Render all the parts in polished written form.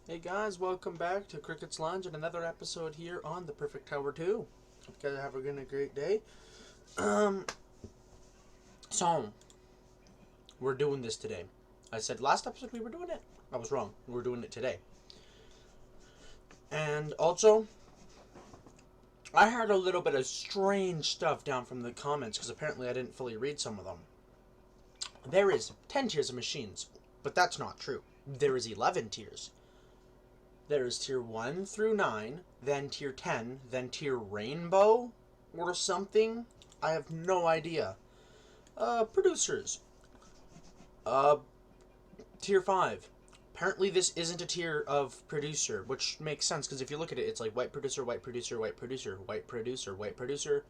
Hey guys, welcome back to Cricket's Lounge and another episode here on the Perfect Tower 2. Hope you guys are having a great day. Um, so, we're doing this today. I said last episode we were doing it. I was wrong. We're doing it today. And also, I heard a little bit of strange stuff down from the comments because apparently I didn't fully read some of them. There is 10 tiers of machines, but that's not true. There is 11 tiers. There is tier 1 through 9, then tier 10, then tier rainbow or something. I have no idea. Producers. Uh, tier 5. Apparently this isn't a tier of producer, which makes sense because if you look at it, it's like white producer, white producer, white producer, white producer, white producer,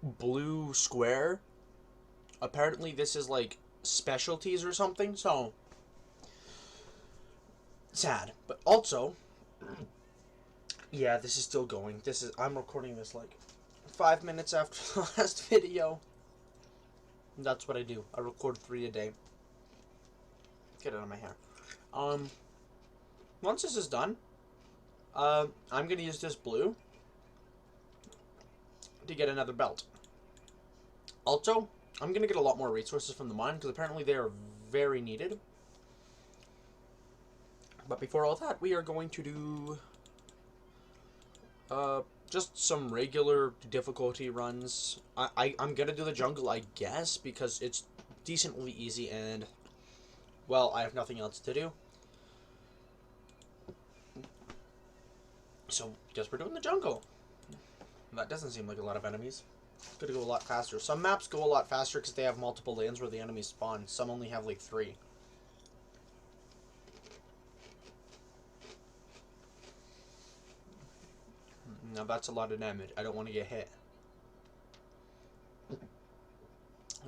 blue square. Apparently this is like specialties or something, so sad. But also, yeah, this is still going. I'm recording this like 5 minutes after the last video. That's what I do. I record 3 a day. Get it out of my hair. Once this is done, I'm gonna use this blue to get another belt. Also, I'm gonna get a lot more resources from the mine because apparently they are very needed. But before all that, we are going to do just some regular difficulty runs. I'm gonna do the jungle, I guess, because it's decently easy and, well, I have nothing else to do. So, guess we're doing the jungle. That doesn't seem like a lot of enemies. It's gonna go a lot faster. Some maps go a lot faster because they have multiple lanes where the enemies spawn. Some only have like 3. Now that's a lot of damage. I don't want to get hit.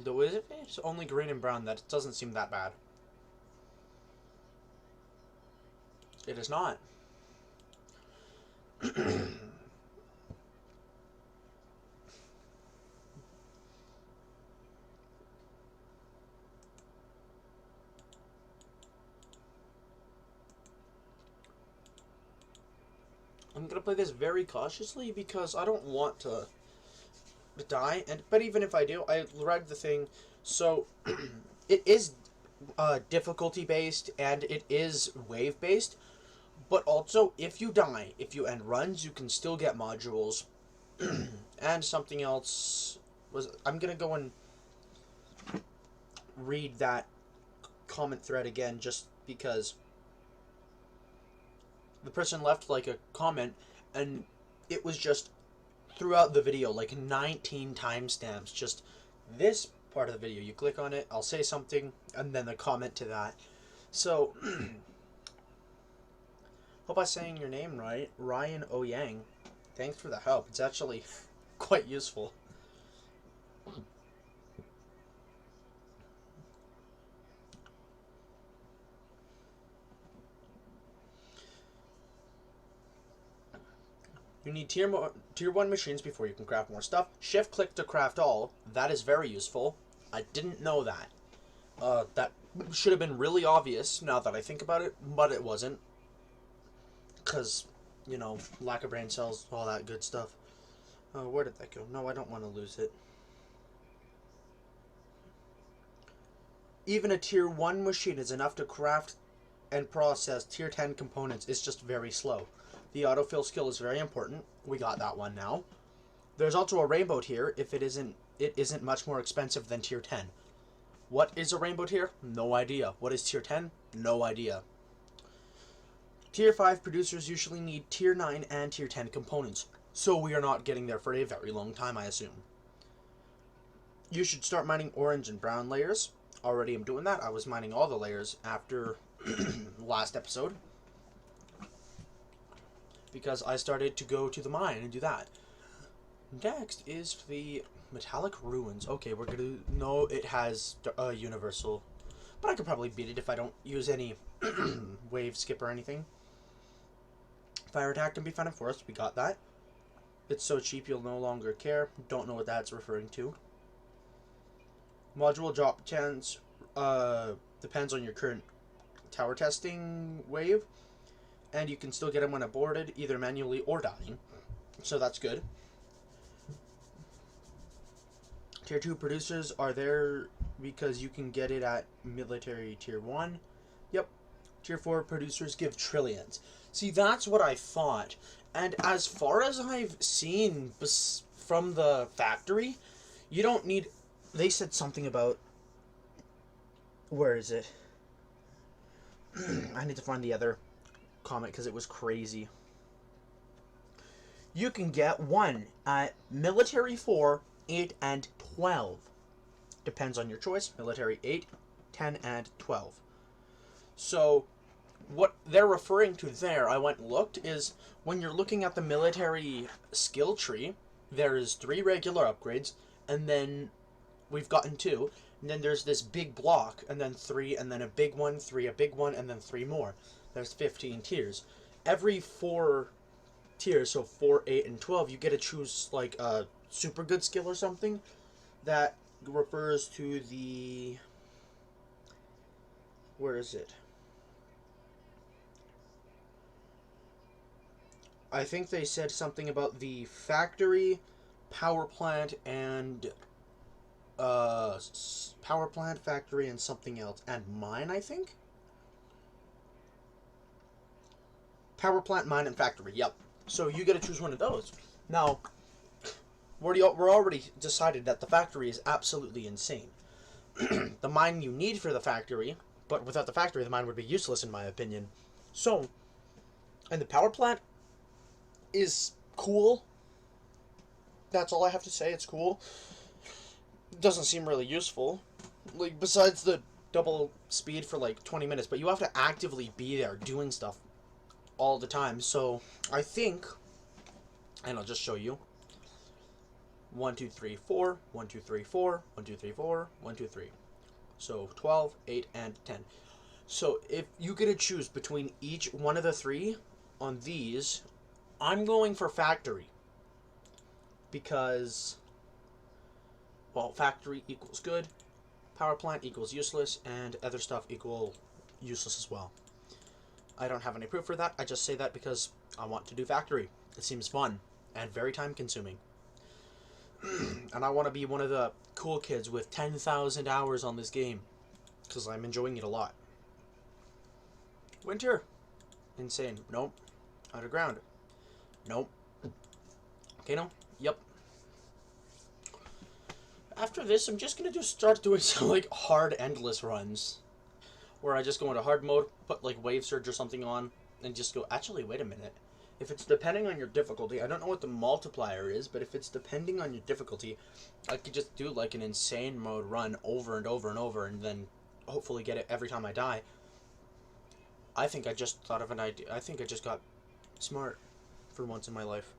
The wizard fish only green and brown. That doesn't seem that bad. It is not. I'm gonna play this very cautiously because I don't want to die. But even if I do, I read the thing. So it is difficulty based and it is wave based. But also, if you die, if you end runs, you can still get modules. And something else was, I'm gonna go and read that comment thread again just because the person left like a comment and it was just throughout the video like 19 timestamps, just this part of the video. You click on it, I'll say something, and then the comment to that. So hope I'm saying your name right. Ryan Oyang. Thanks for the help. It's actually quite useful. You need tier 1 machines before you can craft more stuff. Shift click to craft all. That is very useful. I didn't know that. That should have been really obvious now that I think about it, but it wasn't. Because, you know, lack of brain cells, all that good stuff. Where did that go? No, I don't want to lose it. Even a tier 1 machine is enough to craft and process tier 10 components. It's just very slow. The autofill skill is very important. We got that one now. There's also a rainbow tier if it isn't much more expensive than tier 10. What is a rainbow tier? No idea. What is tier 10? No idea. Tier 5 producers usually need tier 9 and tier 10 components, so we are not getting there for a very long time, I assume. You should start mining orange and brown layers. Already am doing that. I was mining all the layers after last episode because I started to go to the mine and do that. Next is the metallic ruins. Okay, we're gonna... No, it has universal, but I could probably beat it if I don't use any wave skip or anything. Fire attack can be found in forest. We got that. It's so cheap you'll no longer care. Don't know what that's referring to. Module drop chance depends on your current tower testing wave, and you can still get them when aborted, either manually or dying. So that's good. Tier 2 producers are there because you can get it at military tier 1. Yep. Tier 4 producers give trillions. See, that's what I thought. And as far as I've seen from the factory, you don't need... They said something about... Where is it? I need to find the other comment because it was crazy. You can get one at military 4, 8, and 12. Depends on your choice. Military 8, 10, and 12. So, what they're referring to there, I went and looked, is when you're looking at the military skill tree, there's 3 regular upgrades, and then we've gotten 2, and then there's this big block, and then 3, and then a big one, 3, a big one, and then 3 more. There's 15 tiers. Every 4 tiers, so 4, 8, and 12, you get to choose like a super good skill or something that refers to the... Where is it? I think they said something about the factory, power plant, and power plant, factory, and something else, and mine, I think. Power plant, mine, and factory. Yep. So you get to choose one of those. Now, we're already decided that the factory is absolutely insane. The mine you need for the factory, but without the factory, the mine would be useless in my opinion. So, and the power plant is cool. That's all I have to say. It's cool. It doesn't seem really useful. Like, besides the double speed for like 20 minutes, but you have to actively be there doing stuff all the time. So, I think, and I'll just show you. 1, 2, 3, 4, 1, 2, 3, 4, 1, 2, 3, 4, 1, 2, 3. So 12, 8, and 10. So if you get to choose between each one of the 3 on these, I'm going for factory. Because, well, factory equals good, power plant equals useless, and other stuff equal useless as well. I don't have any proof for that. I just say that because I want to do factory. It seems fun and very time consuming. And I want to be one of the cool kids with 10,000 hours on this game. Because I'm enjoying it a lot. Winter. Insane. Nope. Underground. Nope. Volcano. Yep. After this, I'm just going to start doing some like hard endless runs. Where I just go into hard mode, put like wave surge or something on, and just go, actually, wait a minute. If it's depending on your difficulty, I don't know what the multiplier is, but if it's depending on your difficulty, I could just do like an insane mode run over and over and over, and then hopefully get it every time I die. I think I just thought of an idea. I think I just got smart for once in my life.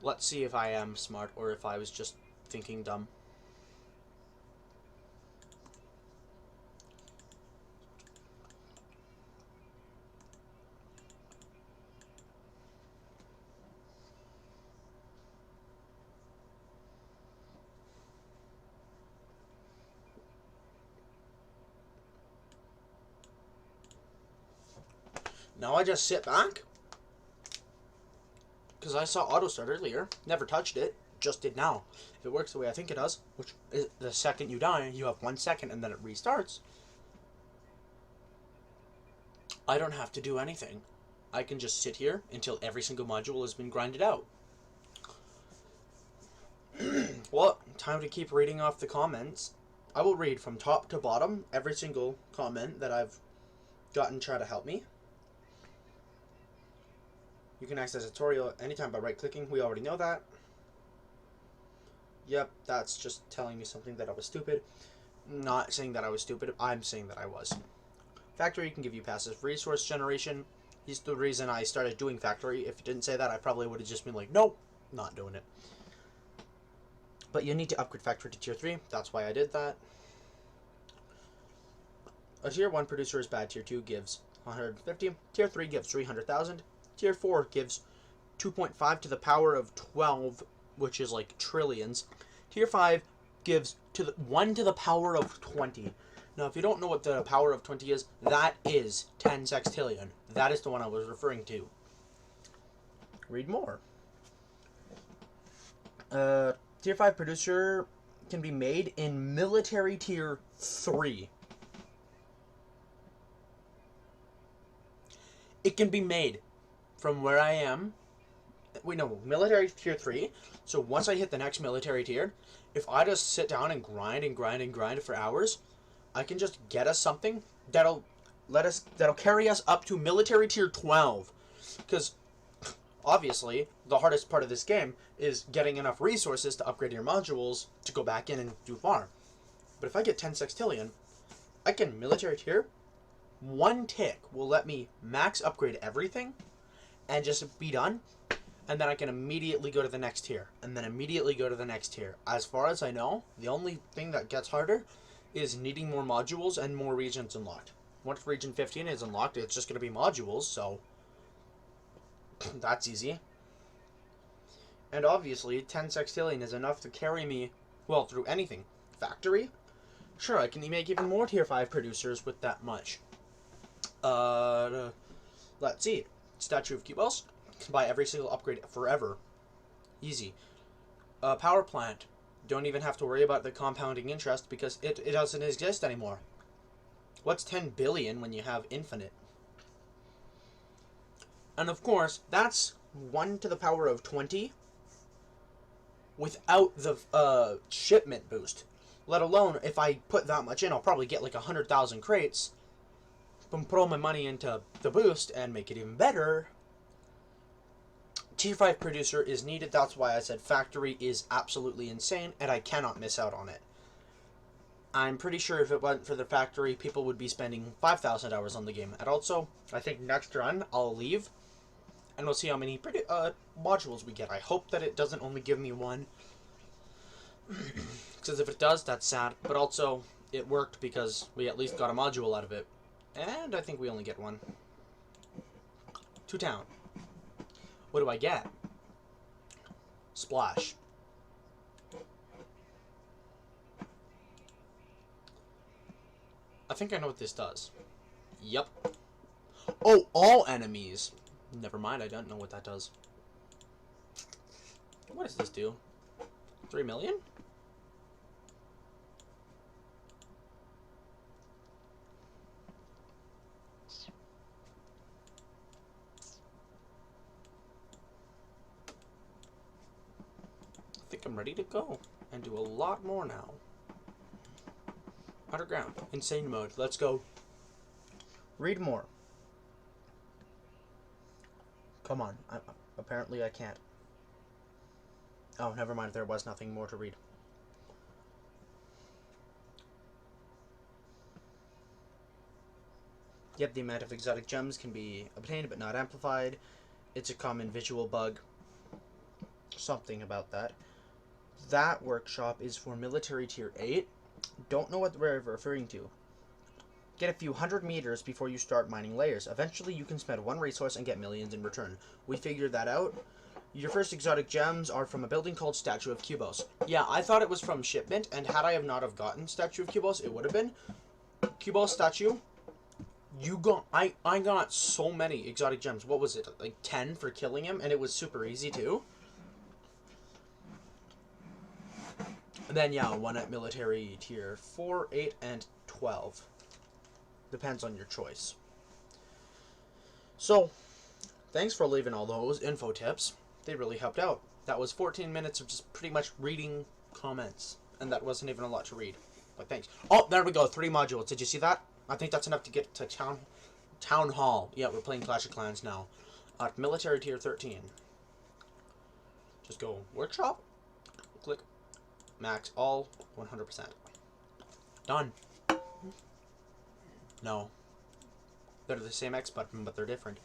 Let's see if I am smart or if I was just thinking dumb. Now I just sit back, because I saw auto start earlier, never touched it, just did now. If it works the way I think it does, which is the second you die, you have 1 second and then it restarts, I don't have to do anything. I can just sit here until every single module has been grinded out. Well, time to keep reading off the comments. I will read from top to bottom every single comment that I've gotten try to help me. You can access a tutorial anytime by right-clicking. We already know that. Yep, that's just telling me something that I was stupid. Not saying that I was stupid, I'm saying that I was. Factory can give you passive resource generation. He's the reason I started doing factory. If you didn't say that, I probably would have just been like, nope, not doing it. But you need to upgrade factory to tier 3. That's why I did that. A tier 1 producer is bad. Tier 2 gives 150. Tier 3 gives 300,000. Tier 4 gives 2.5 to the power of 12, which is like trillions. Tier 5 gives to the 1 to the power of 20. Now, if you don't know what the power of 20 is, that is 10 sextillion. That is the one I was referring to. Read more. Tier 5 producer can be made in military tier 3. It can be made from where I am. Wait, no, military tier 3. So once I hit the next military tier, if I just sit down and grind and grind and grind for hours, I can just get us something that'll carry us up to military tier 12. Because obviously, the hardest part of this game is getting enough resources to upgrade your modules to go back in and do farm. But if I get 10 sextillion, I can military tier. One tick will let me max upgrade everything and just be done. And then I can immediately go to the next tier. And then immediately go to the next tier. As far as I know, the only thing that gets harder is needing more modules and more regions unlocked. Once region 15 is unlocked, it's just going to be modules, so that's easy. And obviously, 10 sextillion is enough to carry me, well, through anything. Factory? Sure, I can make even more tier 5 producers with that much. Let's see. Statue of Cubos. Can buy every single upgrade forever. Easy. Power plant. Don't even have to worry about the compounding interest because it doesn't exist anymore. What's 10 billion when you have infinite? And of course, that's 1 to the power of 20 without the shipment boost. Let alone, if I put that much in, I'll probably get like 100,000 crates. But put all my money into the boost and make it even better. Tier 5 producer is needed. That's why I said factory is absolutely insane, and I cannot miss out on it. I'm pretty sure if it wasn't for the factory, people would be spending 5,000 hours on the game. And also, I think next run, I'll leave, and we'll see how many modules we get. I hope that it doesn't only give me one, because if it does, that's sad. But also, it worked because we at least got a module out of it. And I think we only get one. To town. What do I get? Splash. I think I know what this does. Yep. Oh, all enemies. Never mind, I don't know what that does. What does this do? 3 million? I think I'm ready to go and do a lot more now. Underground. Insane mode. Let's go. Read more. Come on. Apparently I can't. Oh, never mind. There was nothing more to read. Yep, the amount of exotic gems can be obtained but not amplified. It's a common visual bug. Something about that. That workshop is for military tier 8. Don't know what we're referring to. Get a few hundred meters before you start mining layers. Eventually you can spend one resource and get millions in return. We figured that out. Your first exotic gems are from a building called Statue of Cubos. Yeah, I thought it was from shipment, and had I have not have gotten Statue of Cubos, it would have been. Cubos statue. I got so many exotic gems. What was it? Like 10 for killing him, and it was super easy too. And then yeah, one at military tier 4, 8, and 12. Depends on your choice. So, thanks for leaving all those info tips. They really helped out. That was 14 minutes of just pretty much reading comments. And that wasn't even a lot to read. But thanks. Oh, there we go. 3 modules. Did you see that? I think that's enough to get to Town Hall. Yeah, we're playing Clash of Clans now. At military tier 13. Just go workshop. Click. Max all 100%. Done. No. They're the same X button, but they're different.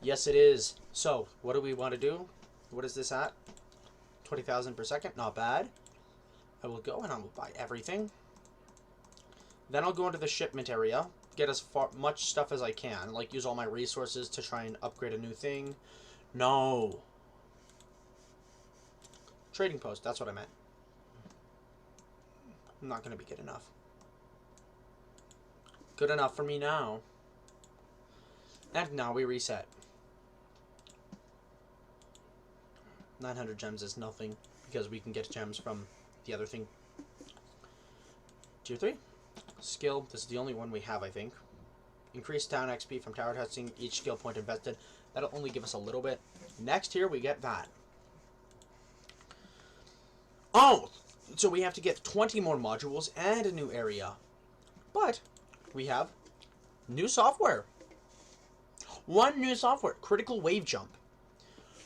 Yes, it is. So, what do we want to do? What is this at? 20,000 per second. Not bad. I will go and I will buy everything. Then I'll go into the shipment area. Get as much stuff as I can. Like, use all my resources to try and upgrade a new thing. No. Trading post. That's what I meant. Not gonna be good enough. Good enough for me now. And now we reset. 900 gems is nothing, because we can get gems from the other thing. Tier 3. Skill. This is the only one we have, I think. Increased town XP from tower testing. Each skill point invested. That'll only give us a little bit. Next here, we get that. Oh! So we have to get 20 more modules and a new area. But we have new software. One new software. Critical wave jump.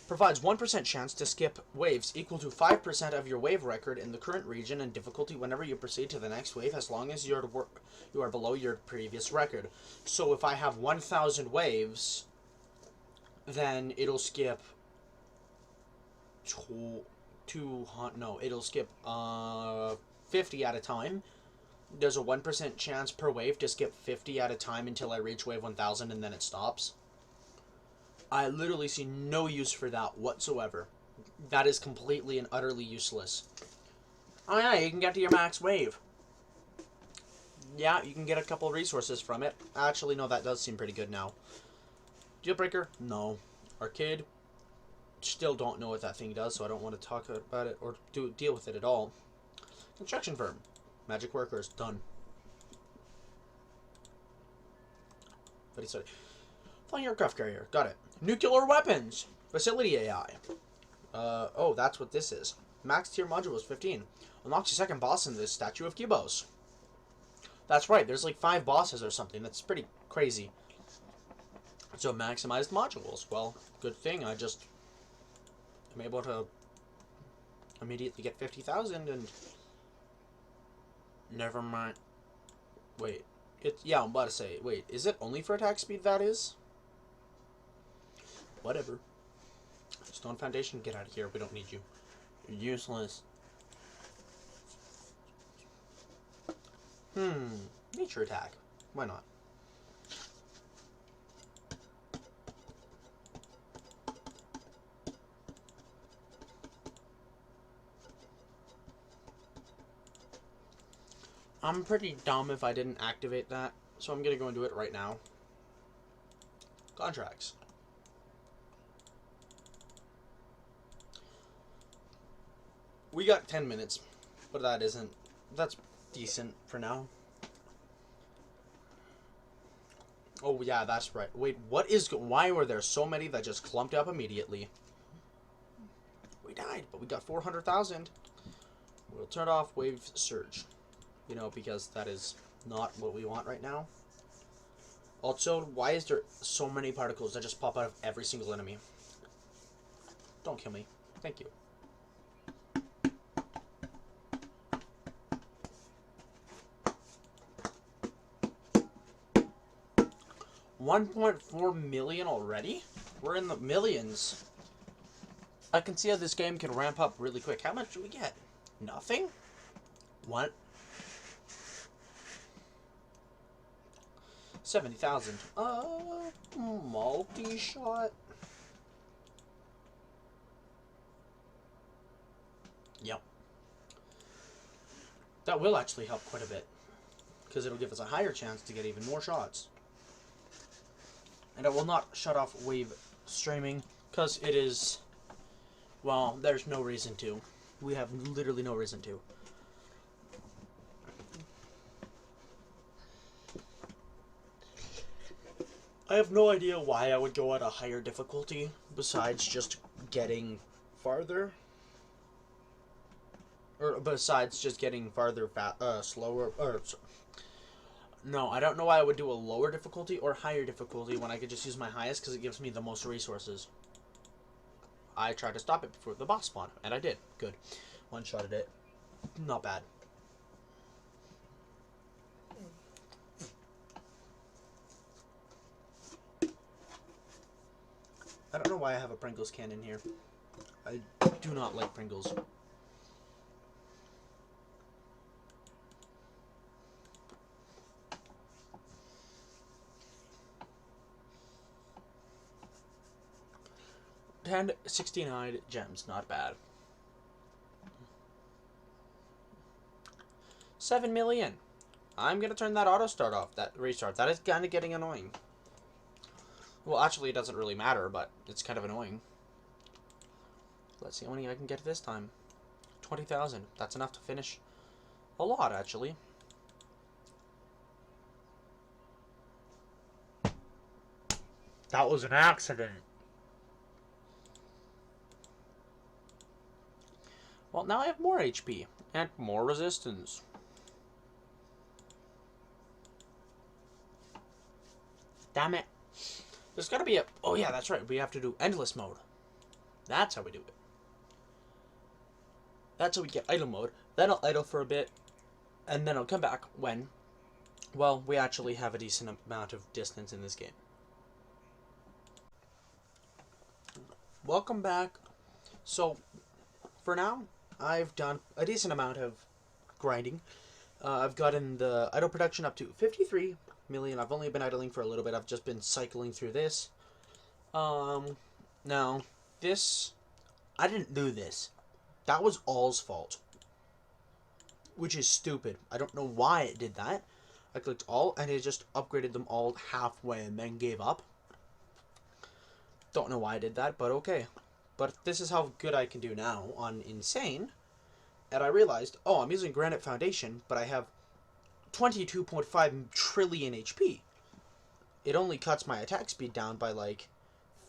Provides 1% chance to skip waves equal to 5% of your wave record in the current region and difficulty whenever you proceed to the next wave, as long as you are below your previous record. So if I have 1,000 waves, then it'll skip it'll skip 50 at a time. There's a 1% chance per wave to skip 50 at a time until I reach wave 1,000, and then it stops. I literally see no use for that whatsoever. That is completely and utterly useless. Oh yeah, you can get to your max wave. Yeah, you can get a couple resources from it. Actually, no, that does seem pretty good now. Deal breaker? No. Arcade? Still don't know what that thing does, so I don't want to talk about it or deal with it at all. Construction firm. Magic workers. Done. But sorry. Flying aircraft carrier. Got it. Nuclear weapons. Facility AI. Oh, that's what this is. Max tier module is 15. Unlocks your second boss in this statue of Cubos. That's right. There's like 5 bosses or something. That's pretty crazy. So maximized modules. Well, good thing I just am able to immediately get 50,000 and never mind. Wait. Yeah, I'm about to say. Wait, is it only for attack speed that is? Whatever. Stone Foundation, get out of here. We don't need you. You're useless. Nature attack. Why not? I'm pretty dumb if I didn't activate that, so I'm gonna go and do it right now. Contracts. We got 10 minutes, but that's decent for now. Oh yeah, that's right. Wait, why were there so many that just clumped up immediately? We died, but we got 400,000. We'll turn off wave surge. You know, because that is not what we want right now. Also, why is there so many particles that just pop out of every single enemy? Don't kill me. Thank you. $1.4 million already? We're in the millions. I can see how this game can ramp up really quick. How much do we get? Nothing? What? 70,000. Multi-shot. Yep. That will actually help quite a bit, because it'll give us a higher chance to get even more shots. And I will not shut off wave streaming, because it is, well, there's no reason to. We have literally no reason to. I have no idea why I would go at a higher difficulty, besides just getting farther. Or besides just getting farther, slower, or... No, I don't know why I would do a lower difficulty or higher difficulty when I could just use my highest, because it gives me the most resources. I tried to stop it before the boss spawned, and I did. Good. One-shotted it. Not bad. I don't know why I have a Pringles can in here. I do not like Pringles. And 69 gems, not bad. 7 million. I'm going to turn that auto start off, that restart. That is kind of getting annoying. Well, actually, it doesn't really matter, but it's kind of annoying. Let's see how many I can get this time. 20,000. That's enough to finish a lot, actually. That was an accident. Well, now I have more HP and more resistance. Damn it. There's gotta be a... Oh yeah, that's right. We have to do endless mode. That's how we do it. That's how we get idle mode. Then I'll idle for a bit. And then I'll come back when... Well, we actually have a decent amount of distance in this game. Welcome back. So, for now, I've done a decent amount of grinding. I've gotten the idle production up to 53 million. I've only been idling for a little bit. I've just been cycling through this. Now, this... I didn't do this. That was All's fault. Which is stupid. I don't know why it did that. I clicked All, and it just upgraded them all halfway and then gave up. Don't know why I did that, but okay. But this is how good I can do now on Insane. And I realized, oh, I'm using Granite Foundation, but I have 22.5 trillion HP. It only cuts my attack speed down by like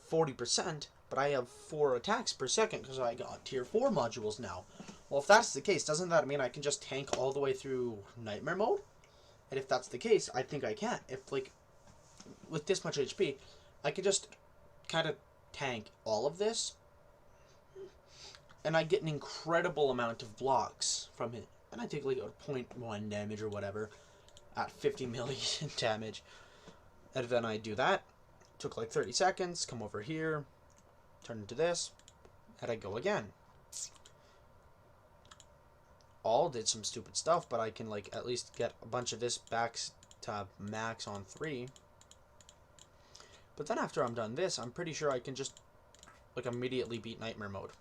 40%, but I have 4 attacks per second because I got tier 4 modules now. Well, if that's the case, doesn't that mean I can just tank all the way through Nightmare mode? And if that's the case, I think I can. If, like, with this much HP, I can just kind of tank all of this, and I get an incredible amount of blocks from it. And I take like a 0.1 damage or whatever at 50 million damage. And then I do that. Took like 30 seconds, come over here, turn into this, and I go again. All did some stupid stuff, but I can like at least get a bunch of this back to max on 3. But then after I'm done this, I'm pretty sure I can just like immediately beat Nightmare mode.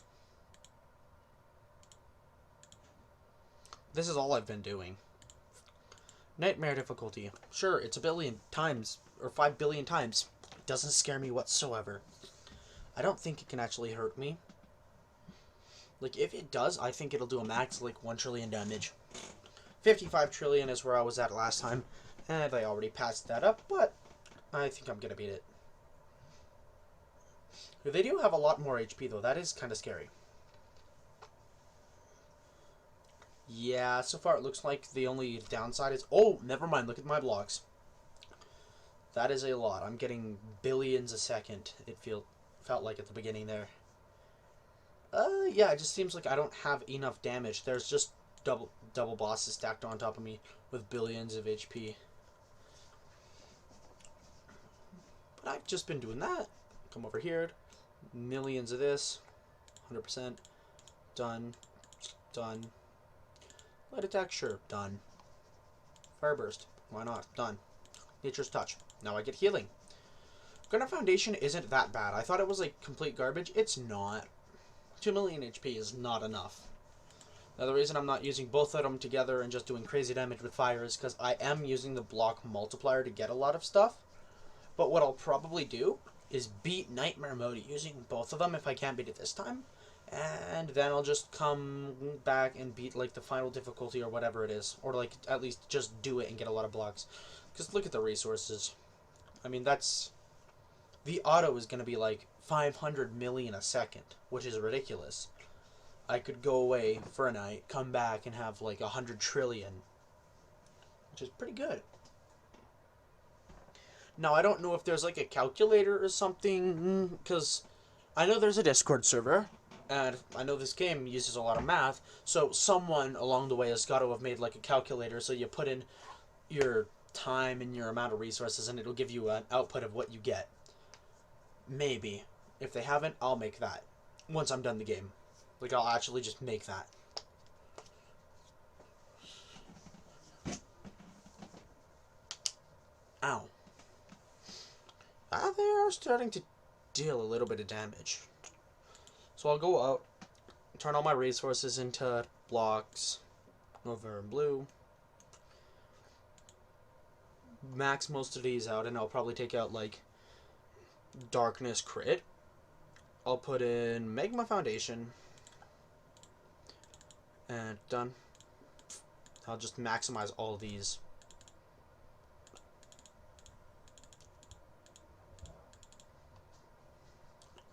This is all I've been doing. Nightmare difficulty. Sure, it's a billion times, or 5 billion times. It doesn't scare me whatsoever. I don't think it can actually hurt me. Like, if it does, I think it'll do a max, like, 1 trillion damage. 55 trillion is where I was at last time, and I already passed that up, but I think I'm gonna beat it. They do have a lot more HP, though. That is kind of scary. Yeah, so far it looks like the only downside is... Oh, never mind. Look at my blocks. That is a lot. I'm getting billions a second, it felt like at the beginning there. Yeah, it just seems like I don't have enough damage. There's just double bosses stacked on top of me with billions of HP. But I've just been doing that. Come over here. Millions of this. 100%. Done. Done. Light attack, sure. Done. Fire burst. Why not? Done. Nature's touch. Now I get healing. Granite Foundation isn't that bad. I thought it was like complete garbage. It's not. 2 million HP is not enough. Now the reason I'm not using both of them together and just doing crazy damage with fire is because I am using the block multiplier to get a lot of stuff. But what I'll probably do is beat Nightmare mode using both of them if I can't beat it this time. And then I'll just come back and beat like the final difficulty or whatever it is. Or like at least just do it and get a lot of blocks. Because look at the resources. I mean, that's... The auto is going to be like 500 million a second, which is ridiculous. I could go away for a night, come back, and have like 100 trillion. Which is pretty good. Now, I don't know if there's like a calculator or something, because I know there's a Discord server, and I know this game uses a lot of math, so someone along the way has got to have made like a calculator, so you put in your time and your amount of resources, and it'll give you an output of what you get. Maybe. If they haven't, I'll make that. Once I'm done the game. Like, I'll actually just make that. Ow. They are starting to deal a little bit of damage. So I'll go out, turn all my resources into blocks, over in blue, max most of these out, and I'll probably take out, like, Darkness Crit. I'll put in Magma Foundation. And done. I'll just maximize all these.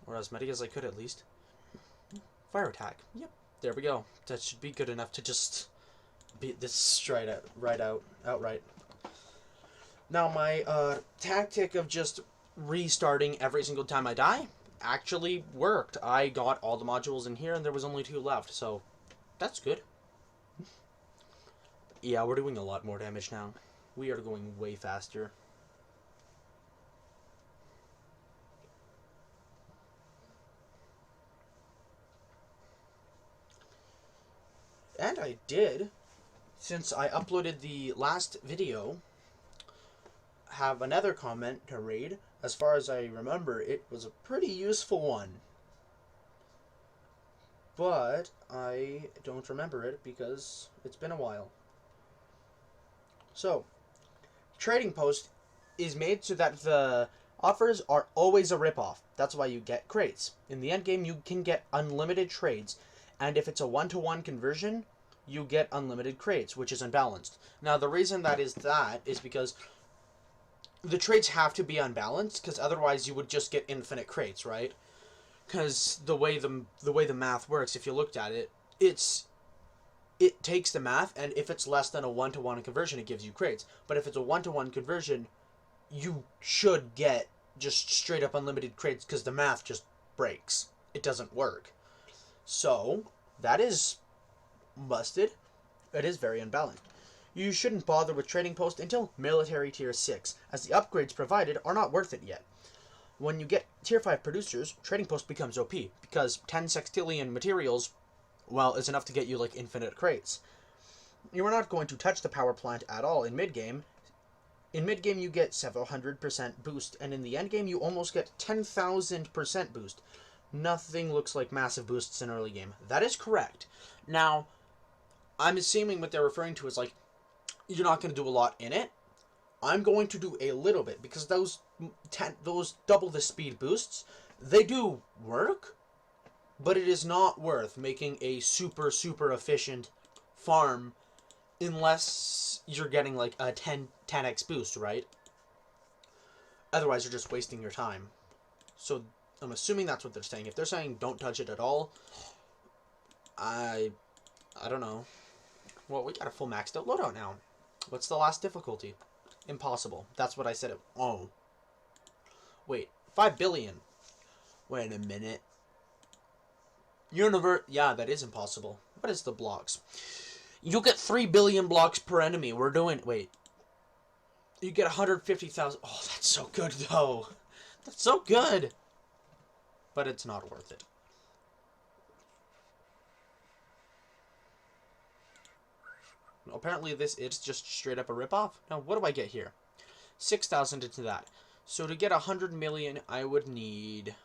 Or as many as I could, at least. Fire attack. Yep. There we go. That should be good enough to just beat this straight out, outright. Now, my tactic of just restarting every single time I die actually worked. I got all the modules in here, and there was only 2 left, so that's good. Yeah, we're doing a lot more damage now. We are going way faster. And I did, since I uploaded the last video, have another comment to read. As far as I remember, it was a pretty useful one. But I don't remember it because it's been a while. So, Trading Post is made so that the offers are always a ripoff. That's why you get crates. In the endgame, you can get unlimited trades. And if it's a 1-to-1 conversion, you get unlimited crates, which is unbalanced. Now, the reason that is because the trades have to be unbalanced, because otherwise you would just get infinite crates, right? Because the way the math works, if you looked at it, it takes the math, and if it's less than a 1-to-1 conversion, it gives you crates. But if it's a 1-to-1 conversion, you should get just straight up unlimited crates, because the math just breaks. It doesn't work. So, that is busted. It is very unbalanced. You shouldn't bother with Trading Post until Military Tier 6, as the upgrades provided are not worth it yet. When you get Tier 5 producers, Trading Post becomes OP, because 10 sextillion materials, well, is enough to get you, like, infinite crates. You are not going to touch the power plant at all in mid-game. In mid-game, you get several 100% boost, and in the end-game, you almost get 10,000% boost. Nothing looks like massive boosts in early game. That is correct. Now, I'm assuming what they're referring to is, like, you're not going to do a lot in it. I'm going to do a little bit, because those double the speed boosts, they do work, but it is not worth making a super, super efficient farm unless you're getting, like, a 10x boost, right? Otherwise, you're just wasting your time. So, I'm assuming that's what they're saying. If they're saying don't touch it at all, I don't know. Well, we got a full maxed out loadout now. What's the last difficulty? Impossible. That's what I said. Oh. Wait. 5 billion. Wait a minute. Yeah, that is impossible. What is the blocks? You get 3 billion blocks per enemy. We're doing... Wait. You get 150,000... Oh, that's so good, though. That's so good. But it's not worth it. Apparently this is just straight up a ripoff. Now, what do I get here? 6,000 into that. So to get 100 million, I would need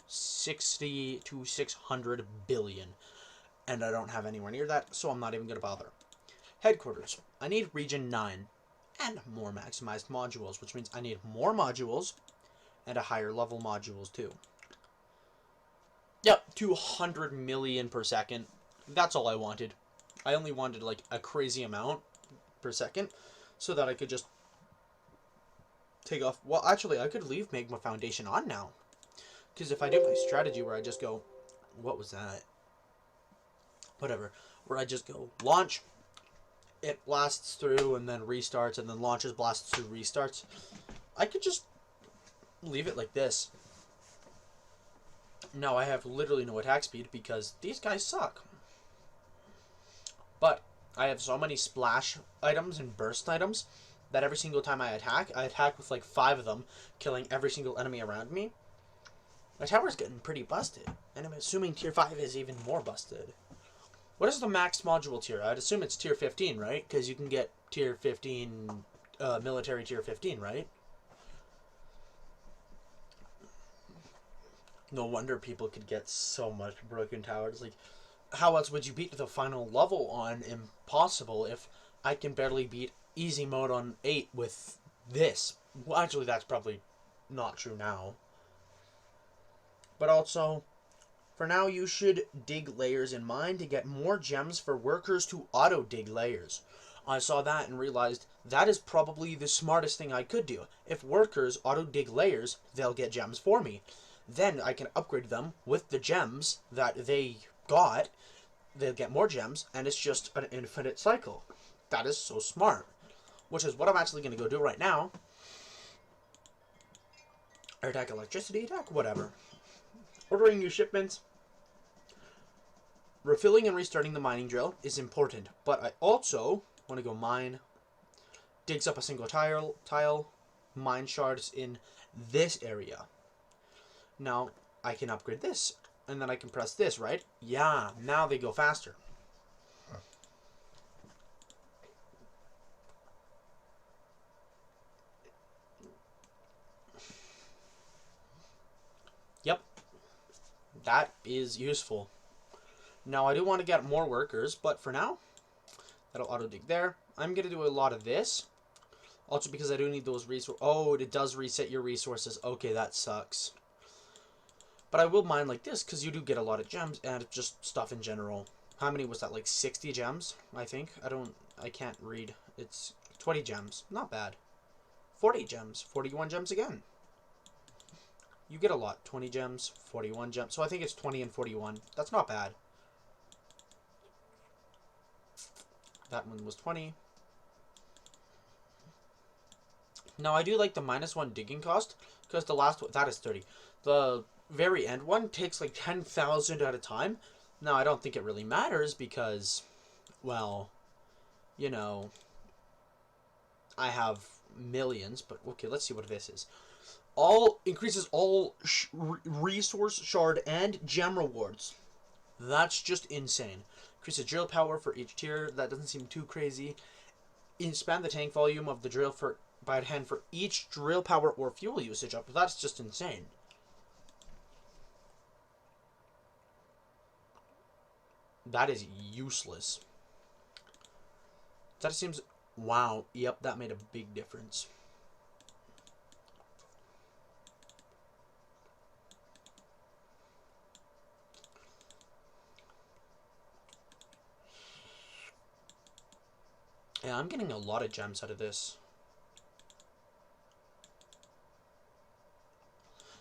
60 to 600 billion. And I don't have anywhere near that, so I'm not even going to bother. Headquarters. I need Region 9 and more maximized modules, which means I need more modules and a higher level modules too. Yep, 200 million per second. That's all I wanted. I only wanted, like, a crazy amount per second so that I could just take off. Well, actually, I could leave Magma Foundation on now. Because if I do my strategy where I just go... What was that? Whatever. Where I just go launch, it blasts through and then restarts, and then launches, blasts through, restarts. I could just leave it like this. Now I have literally no attack speed because these guys suck. But I have so many splash items and burst items that every single time I attack with like 5 of them, killing every single enemy around me. My tower's getting pretty busted, and I'm assuming tier 5 is even more busted. What is the max module tier? I'd assume it's tier 15, right? Because you can get tier 15, military tier 15, right? No wonder people could get so much broken towers. Like, how else would you beat the final level on Impossible if I can barely beat easy mode on 8 with this. Well, actually, that's probably not true now. But also, for now, you should dig layers in mine to get more gems for workers to auto-dig layers. I saw that and realized that is probably the smartest thing I could do. If workers auto-dig layers, they'll get gems for me. Then I can upgrade them with the gems that they got. They'll get more gems, and it's just an infinite cycle. That is so smart. Which is what I'm actually going to go do right now. Air attack, electricity attack, whatever. Ordering new shipments. Refilling and restarting the mining drill is important, but I also want to go mine. Digs up a single tile, mine shards in this area. Now, I can upgrade this, and then I can press this, right? Yeah, now they go faster. Yep, that is useful. Now, I do want to get more workers, but for now, that'll auto-dig there. I'm going to do a lot of this. Also because I do need those resources. Oh, it does reset your resources. Okay, that sucks. But I will mine like this, because you do get a lot of gems, and just stuff in general. How many was that, like 60 gems, I think? I can't read. It's 20 gems. Not bad. 40 gems. 41 gems again. You get a lot. 20 gems, 41 gems. So I think it's 20 and 41. That's not bad. That one was 20. Now, I do like the -1 digging cost, because the last one, that is 30. The very end one takes like 10,000 at a time. Now, I don't think it really matters because, well, you know, I have millions, but okay, let's see what this is. Increases all resource, shard, and gem rewards. That's just insane. Increases drill power for each tier. That doesn't seem too crazy. Expand the tank volume of the drill by hand for each drill power or fuel usage up. That's just insane. That is useless. That seems... Wow. Yep, that made a big difference. Yeah, I'm getting a lot of gems out of this.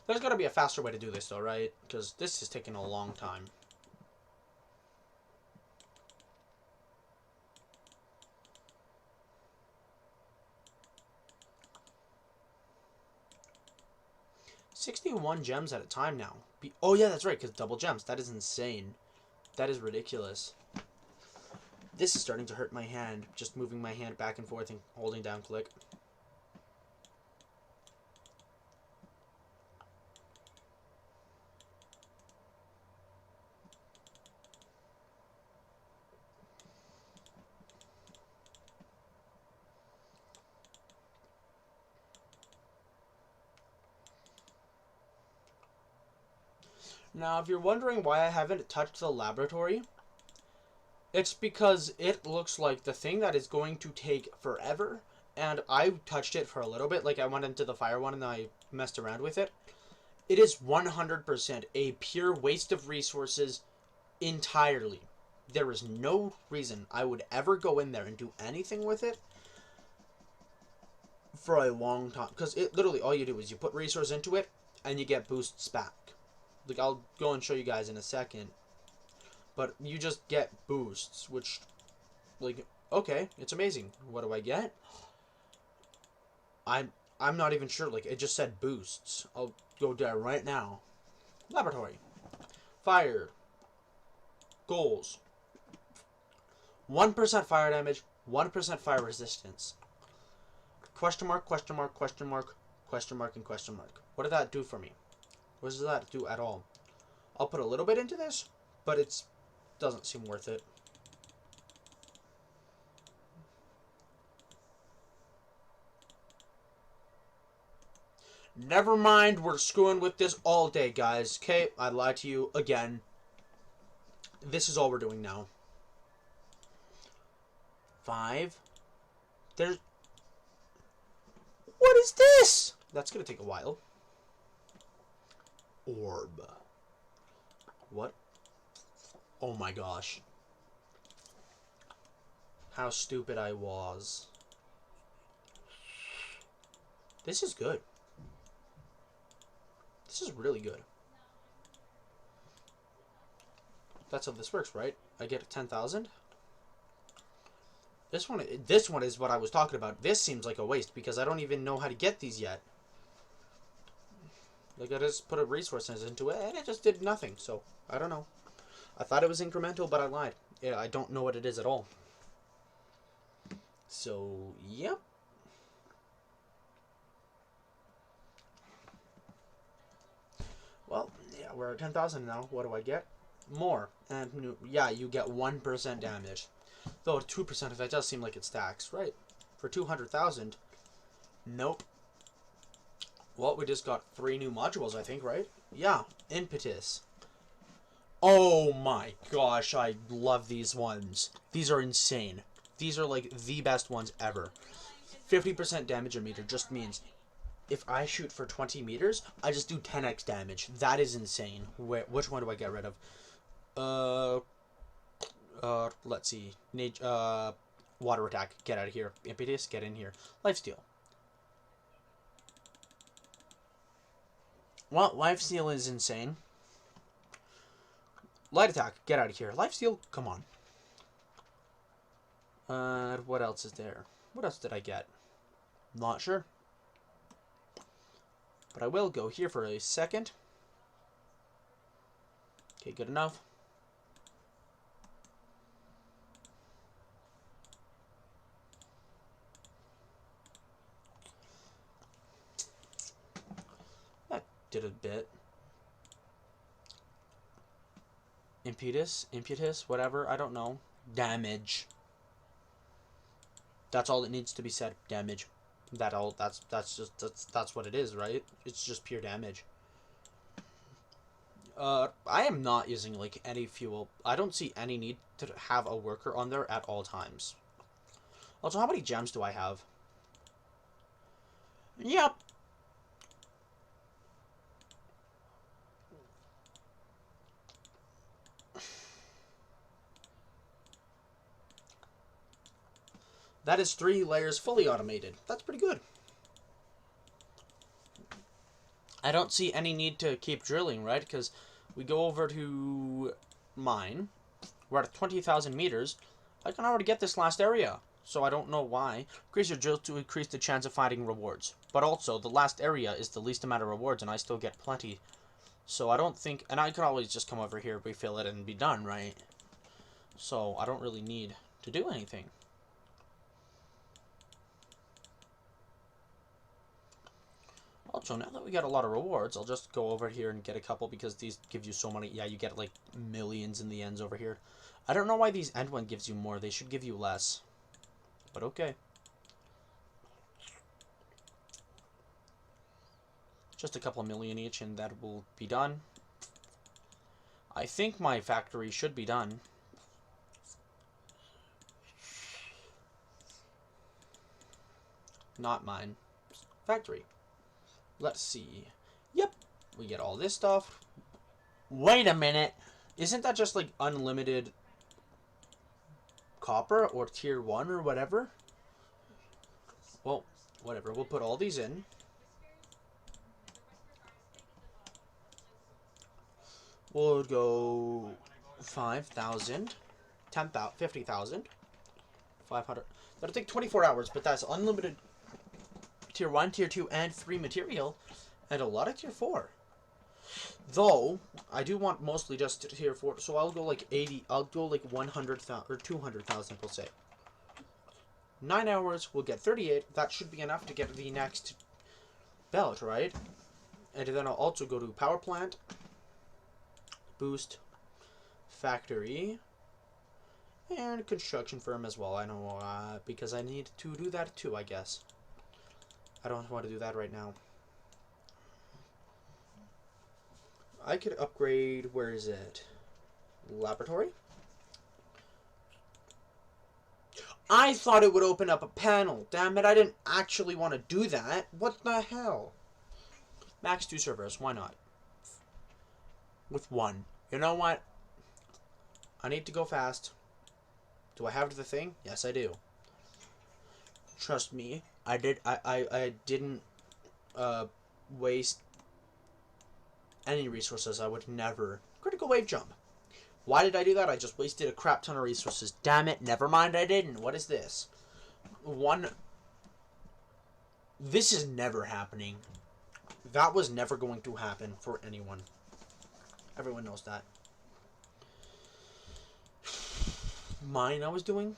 There's got to be a faster way to do this, though, right? Because this is taking a long time. $61 gems at a time now. Oh, yeah, that's right, because double gems. That is insane. That is ridiculous. This is starting to hurt my hand, just moving my hand back and forth and holding down click. Now, if you're wondering why I haven't touched the laboratory, it's because it looks like the thing that is going to take forever, and I touched it for a little bit, like I went into the fire one and I messed around with it. It is 100% a pure waste of resources entirely. There is no reason I would ever go in there and do anything with it for a long time. Because it literally, all you do is you put resource into it, and you get boosts back. Like, I'll go and show you guys in a second. But you just get boosts, which, like, okay, it's amazing. What do I get? I'm not even sure. Like, it just said boosts. I'll go there right now. Laboratory. Fire. Goals. 1% fire damage, 1% fire resistance. Question mark, question mark, question mark, question mark, and question mark. What did that do for me? What does that do at all? I'll put a little bit into this, but it doesn't seem worth it. Never mind, we're screwing with this all day, guys. Okay, I lied to you again. This is all we're doing now. 5. There's... is this? That's gonna take a while. Orb. What? Oh my gosh. How stupid I was. This is good. This is really good. That's how this works, right? I get 10,000. This one is what I was talking about. This seems like a waste because I don't even know how to get these yet. Like, I just put a resources into it and it just did nothing. So I don't know. I thought it was incremental, but I lied. Yeah, I don't know what it is at all. So yep. Well, yeah, we're at 10,000 now. What do I get? More. And yeah, you get 1% damage. Though 2% of that does seem like it stacks, right? For 200,000. Nope. Well, we just got 3 new modules, I think, right? Yeah, impetus. Oh my gosh, I love these ones. These are insane. These are like the best ones ever. 50% damage a meter just means if I shoot for 20 meters, I just do 10x damage. That is insane. Which one do I get rid of? Let's see. Water attack. Get out of here. Impetus, get in here. Lifesteal. Well, lifesteal is insane. Light attack. Get out of here. Lifesteal. Come on. What else is there? What else did I get? Not sure. But I will go here for a second. Okay, good enough. That did a bit. Impetus, whatever, I don't know. Damage. That's all that needs to be said. Damage. That's what it is, right? It's just pure damage. I am not using like any fuel. I don't see any need to have a worker on there at all times. Also, how many gems do I have? Yep. That is 3 layers fully automated. That's pretty good. I don't see any need to keep drilling, right? Because we go over to mine. We're at 20,000 meters. I can already get this last area. So I don't know why. Increase your drill to increase the chance of finding rewards. But also, the last area is the least amount of rewards, and I still get plenty. So I don't think... And I could always just come over here, refill it, and be done, right? So I don't really need to do anything. Also, now that we got a lot of rewards, I'll just go over here and get a couple because these give you so many. Yeah, you get like millions in the ends over here. I don't know why these end one gives you more. They should give you less. But okay. Just a couple of million each and that will be done. I think my factory should be done. Not mine. Factory. Let's see. Yep. We get all this stuff. Wait a minute. Isn't that just like unlimited copper or tier 1 or whatever? Well, whatever. We'll put all these in. We'll go 5,000, 10,000, 50,000, 500. That'll take 24 hours, but that's unlimited tier 1, tier 2, and 3 material, and a lot of tier 4. Though, I do want mostly just tier 4, so I'll go like 80, I'll go like 100,000, or 200,000, we'll say. 9 hours, we'll get 38. That should be enough to get the next belt, right? And then I'll also go to power plant, boost, factory, and construction firm as well. I know, because I need to do that too, I guess. I don't want to do that right now. I could upgrade, where is it? Laboratory? I thought it would open up a panel. Damn it, I didn't actually want to do that. What the hell? Max 2 servers, why not? With 1. You know what? I need to go fast. Do I have the thing? Yes, I do. Trust me, I didn't waste any resources. I would never. Critical wave jump. Why did I do that? I just wasted a crap ton of resources. Damn it, never mind, I didn't. What is this? This is never happening. That was never going to happen for anyone. Everyone knows that. Mine I was doing?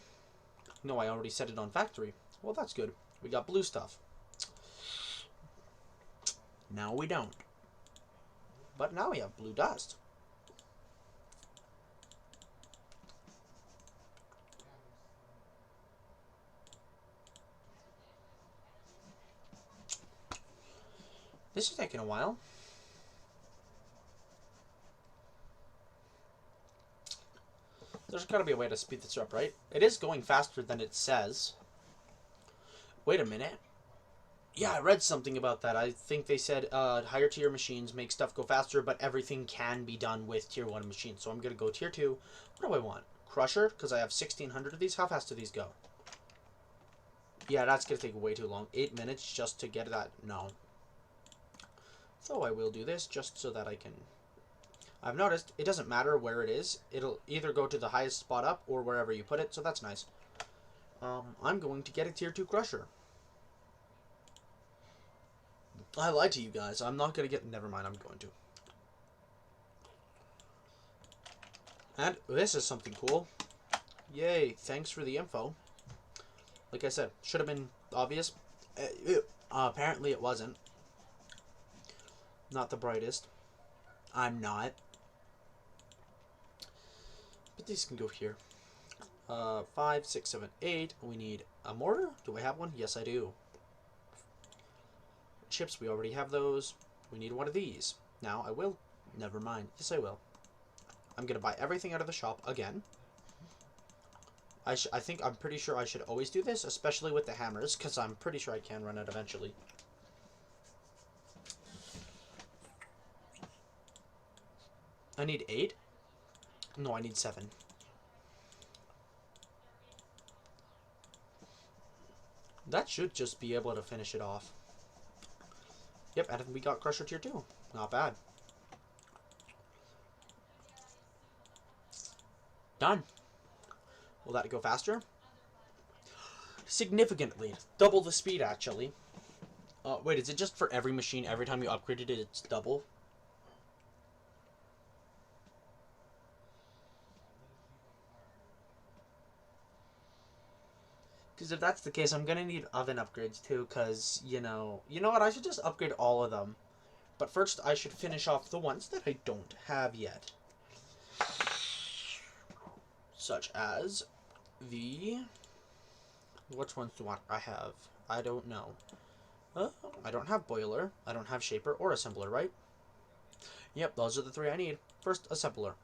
No, I already set it on factory. Well, that's good. We got blue stuff. Now we don't. But now we have blue dust. This is taking a while. There's gotta be a way to speed this up, right? It is going faster than it says. Wait a minute. Yeah, I read something about that. I think they said higher tier machines make stuff go faster, but everything can be done with tier 1 machines. So I'm gonna go tier 2. What do I want? Crusher, because I have 1,600 of these. How fast do these go? Yeah, that's gonna take way too long. 8 minutes just to get that. No. So I will do this just so that I can... I've noticed it doesn't matter where it is. It'll either go to the highest spot up or wherever you put it, so that's nice. I'm going to get a tier 2 crusher. I lied to you guys. I'm not going to get... Never mind, I'm going to. And this is something cool. Yay, thanks for the info. Like I said, should have been obvious. Apparently it wasn't. Not the brightest. I'm not. But these can go here. 5, 6, 7, 8. We need a mortar. Do I have one? Yes, I do. Chips, we already have those. We need one of these. Now, I will. Never mind. Yes, I will. I'm going to buy everything out of the shop again. I'm pretty sure I should always do this, especially with the hammers, because I'm pretty sure I can run out eventually. I need 8? No, I need 7. That should just be able to finish it off. Yep, and we got Crusher Tier 2. Not bad. Done. Will that go faster? Significantly. Double the speed, actually. Wait, is it just for every machine? Every time you upgraded it, it's double? Because if that's the case, I'm going to need oven upgrades too, because, you know what, I should just upgrade all of them. But first, I should finish off the ones that I don't have yet. Such as the... Which ones do I have? I don't know. I don't have boiler, I don't have shaper or assembler, right? Yep, those are the 3 I need. First, assembler.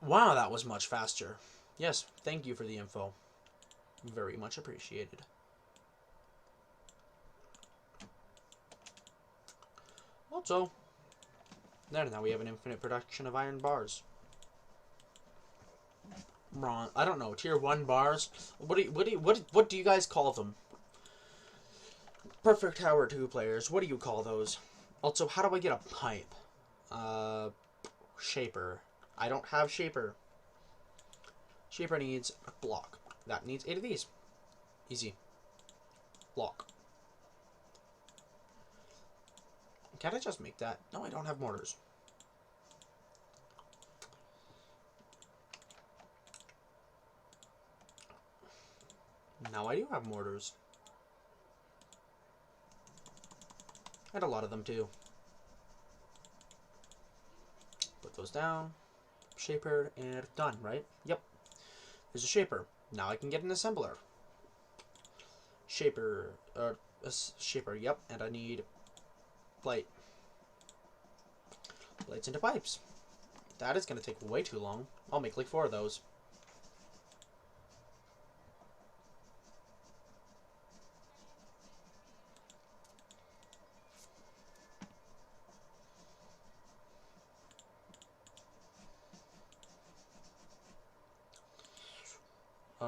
Wow, that was much faster. Yes, thank you for the info. Very much appreciated. Also, there, now we have an infinite production of iron bars. Wrong. I don't know. Tier 1 bars. What do you guys call them? Perfect Tower 2 players. What do you call those? Also, how do I get a pipe? Shaper. I don't have shaper. Shaper needs a block. That needs 8 of these. Easy. Block. Can't I just make that? No, I don't have mortars. Now I do have mortars. And a lot of them too. Put those down. Shaper, and done, right? Yep. There's a shaper. Now I can get an assembler. Shaper, shaper, yep. And I need plate. Plates into pipes. That is going to take way too long. I'll make like 4 of those.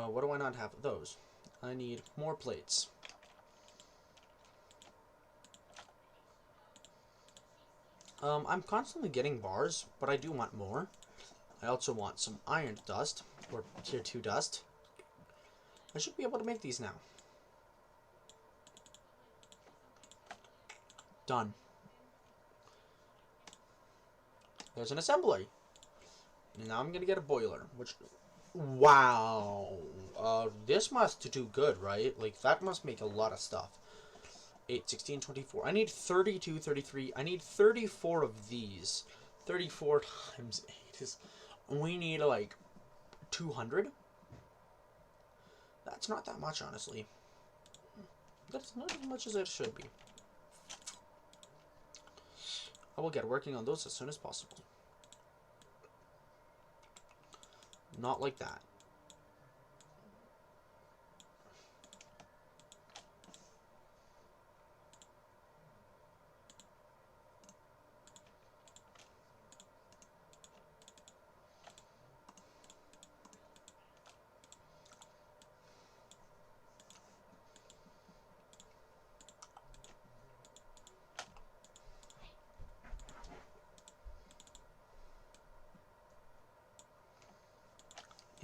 What do I not have? Those. I need more plates. I'm constantly getting bars, but I do want more. I also want some iron dust, or tier 2 dust. I should be able to make these now. Done. There's an assembly. And now I'm going to get a boiler, which... Wow. This must do good, right? Like, that must make a lot of stuff. 8, 16, 24. I need 32, 33. I need 34 of these. 34 times 8 is... We need, like, 200? That's not that much, honestly. That's not as much as it should be. I will get working on those as soon as possible. Not like that.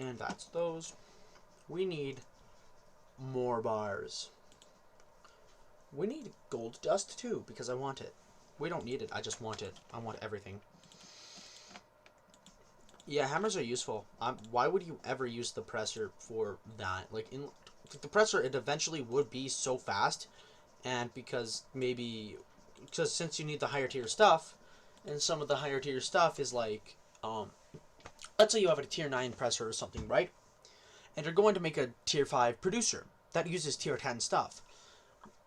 And that's those. We need more bars. We need gold dust too, because I want it. We don't need it, I just want it. I want everything. Yeah, hammers are useful. Why would you ever use the presser for that? Like, in the presser, it eventually would be so fast, and because since you need the higher tier stuff, and some of the higher tier stuff is like, let's say you have a tier 9 presser or something, right? And you're going to make a tier 5 producer that uses tier 10 stuff.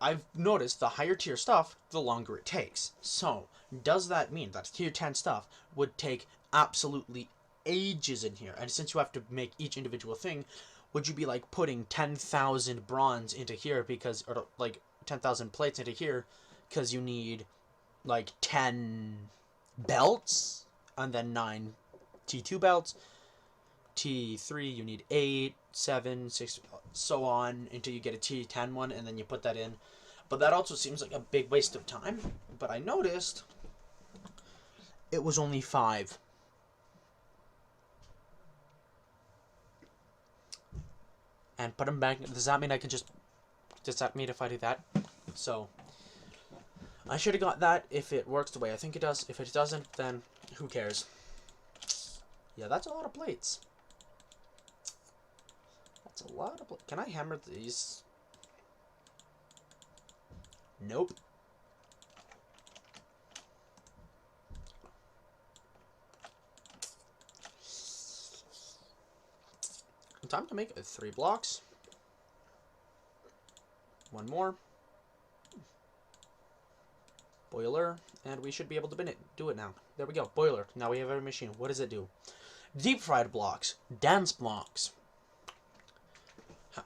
I've noticed the higher tier stuff, the longer it takes. So, does that mean that tier 10 stuff would take absolutely ages in here? And since you have to make each individual thing, would you be like putting 10,000 bronze into here because, or like 10,000 plates into here because you need like 10 belts and then 9 T2 belts? T3 you need 8, 7, 6, so on until you get a T10 one, and then you put that in. But that also seems like a big waste of time. But I noticed it was only 5. And put them back. Does that mean I can just... Does that mean if I do that? So, I should have got that if it works the way I think it does. If it doesn't, then who cares? Yeah, that's a lot of plates. That's a lot of plates. Can I hammer these? Nope. Time to make 3 blocks. 1 more. Boiler. And we should be able to do it now. There we go. Boiler. Now we have our machine. What does it do? Deep fried blocks. Dense blocks.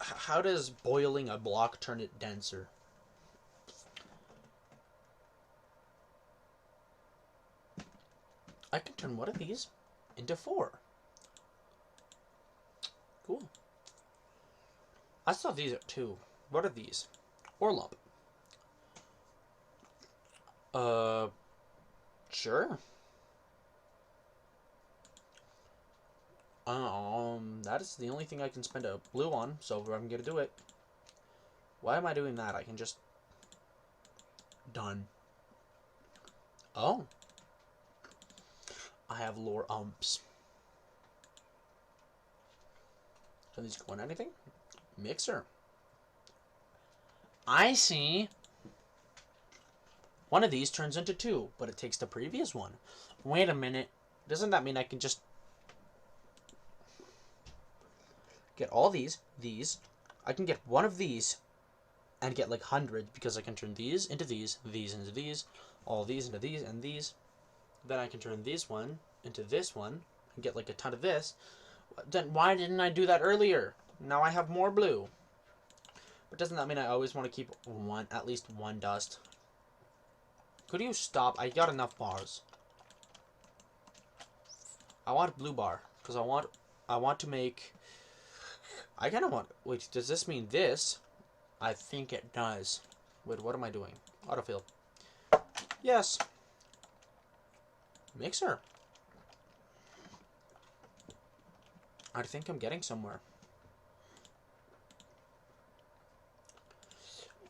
How does boiling a block turn it denser? I can turn one of these into 4. Cool. I saw these are 2. What are these? Orlop. Sure. That is the only thing I can spend a blue on, so I'm gonna do it. Why am I doing that? I can just... Done. Oh. I have lore umps. Can these go on anything? Mixer. I see. One of these turns into 2, but it takes the previous one. Wait a minute. Doesn't that mean I can just get all these? I can get one of these and get like 100 because I can turn these into these into these, all these into these, and these. Then I can turn this one into this one and get like a ton of this. Then why didn't I do that earlier? Now I have more blue. But doesn't that mean I always want to keep at least one dust? Could you stop? I got enough bars. I want a blue bar because I want to make. I kind of want. Wait, does this mean this? I think it does. Wait, what am I doing? Autofill. Yes. Mixer. I think I'm getting somewhere.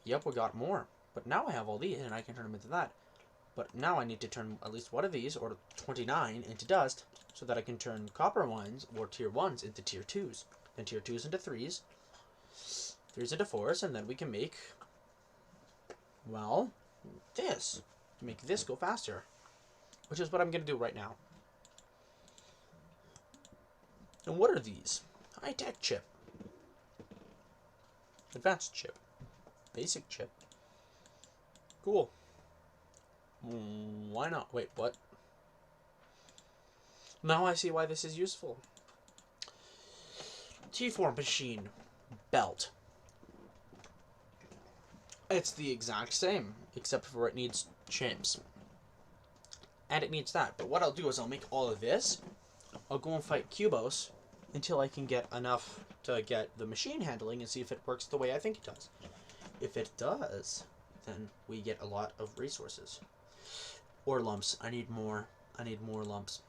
Yep, we got more. But now I have all these and I can turn them into that. But now I need to turn at least one of these, or 29, into dust, so that I can turn copper ones, or tier 1s, into tier 2s. Then tier 2s into 3s. 3s into 4s, and then we can make, well, this. Make this go faster. Which is what I'm going to do right now. And what are these? High-tech chip. Advanced chip. Basic chip. Cool. Why not? Wait, what? Now I see why this is useful. T4 machine. Belt. It's the exact same, except for it needs chips. And it needs that. But what I'll do is I'll make all of this. I'll go and fight Cubos until I can get enough to get the machine handling and see if it works the way I think it does. If it does, then we get a lot of resources. Or lumps. I need more. I need more lumps.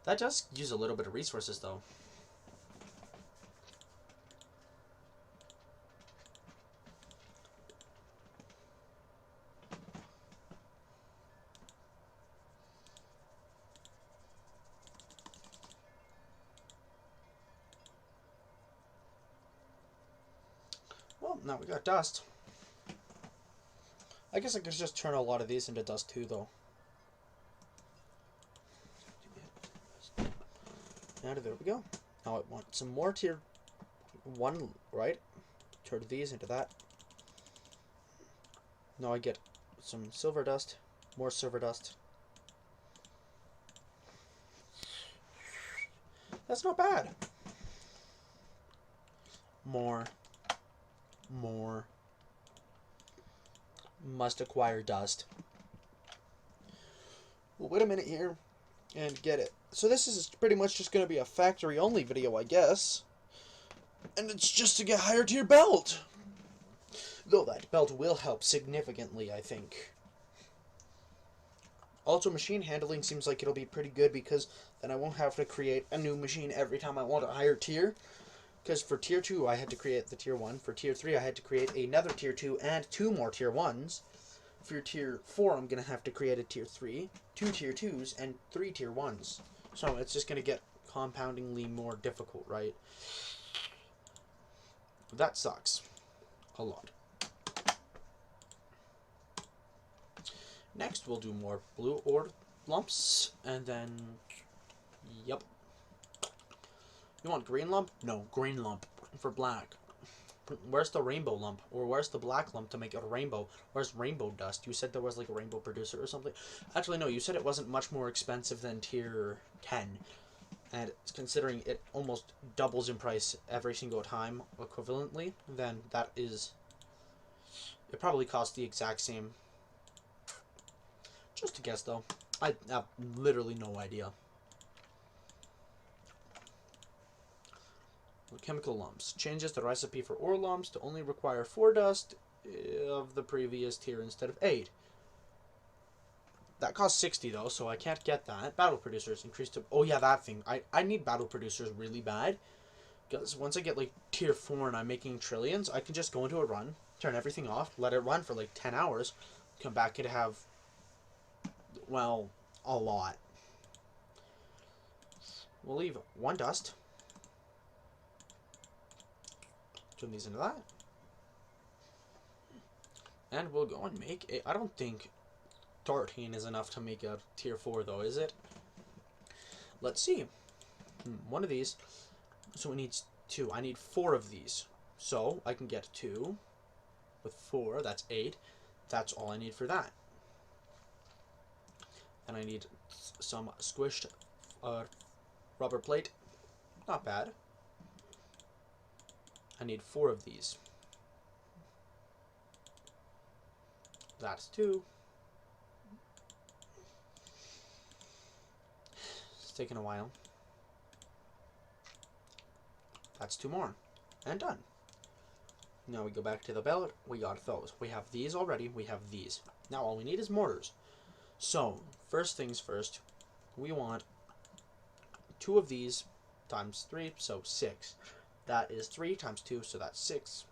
That does use a little bit of resources, though. Well, now we got dust. I guess I could just turn a lot of these into dust too, though. And there we go. Now I want some more tier 1, right? Turn these into that. Now I get some silver dust, more silver dust. That's not bad. More. Must acquire dust. Well, wait a minute here and get it. So this is pretty much just going to be a factory only video, I guess. And it's just to get higher tier belt. Though that belt will help significantly, I think. Also, machine handling seems like it'll be pretty good because then I won't have to create a new machine every time I want a higher tier. Because for tier 2, I had to create the tier 1. For tier 3, I had to create another tier 2 and 2 more tier 1s. For tier 4, I'm going to have to create a tier 3, 2 tier 2s, and 3 tier 1s. So it's just going to get compoundingly more difficult, right? That sucks. A lot. Next, we'll do more blue ore lumps, and then... Yep. You want green lump? No, green lump for black. Where's the rainbow lump? Or where's the black lump to make a rainbow? Where's rainbow dust? You said there was like a rainbow producer or something. Actually, no, you said it wasn't much more expensive than tier 10. And considering it almost doubles in price every single time equivalently, then that is... It probably costs the exact same. Just a guess, though. I have literally no idea. Chemical lumps. Changes the recipe for ore lumps to only require 4 dust of the previous tier instead of 8. That costs 60 though, so I can't get that. Battle producers increased to... Oh yeah, that thing. I need battle producers really bad. Because once I get like tier 4 and I'm making trillions, I can just go into a run, turn everything off, let it run for like 10 hours, come back and have... Well, a lot. We'll leave 1 dust. Turn these into that. And we'll go and make a... I don't think 13 is enough to make a tier 4 though, is it? Let's see. 1 of these. So it needs 2. I need 4 of these. So I can get 2 with 4. That's 8. that's all I need for that. Then I need some squished rubber plate. Not bad. I need 4 of these. That's 2. It's taking a while. That's 2 more. And done. Now we go back to the belt. We got those. We have these already. We have these. Now all we need is mortars. So, first things first, we want 2 of these times 3, so 6. That is 3 times 2, so that's 6.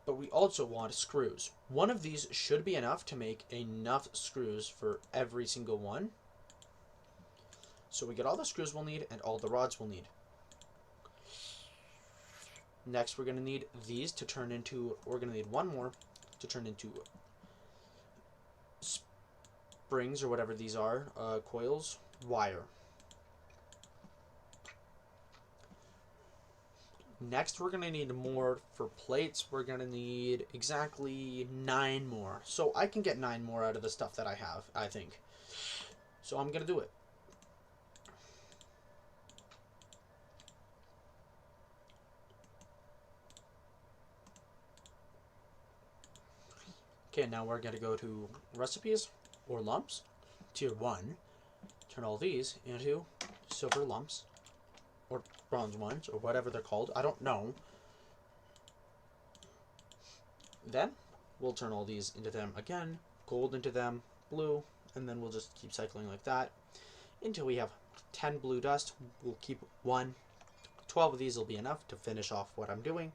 But we also want screws. One of these should be enough to make enough screws for every single one. So we get all the screws we'll need and all the rods we'll need. Next, we're going to need these to turn into, we're going to need 1 more to turn into springs or whatever these are, coils, wire. Next, we're going to need more for plates. We're going to need exactly 9 more. So I can get 9 more out of the stuff that I have, I think. So I'm going to do it. Okay, now we're going to go to recipes or lumps, tier 1. Turn all these into silver lumps or bronze ones or whatever they're called. I don't know. Then we'll turn all these into them again, gold into them, blue, and then we'll just keep cycling like that until we have 10 blue dust. We'll keep 1. 12 of these will be enough to finish off what I'm doing.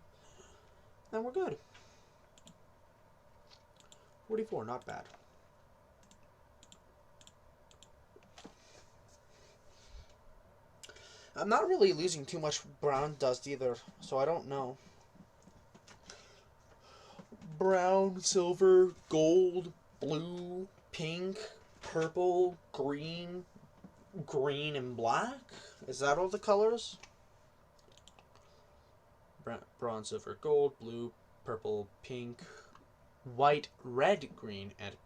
Then we're good. 44, not bad. I'm not really losing too much brown dust either, so I don't know. Brown, silver, gold, blue, pink, purple, green, green and black? Is that all the colors? Bronze, silver, gold, blue, purple, pink, white, red, green, and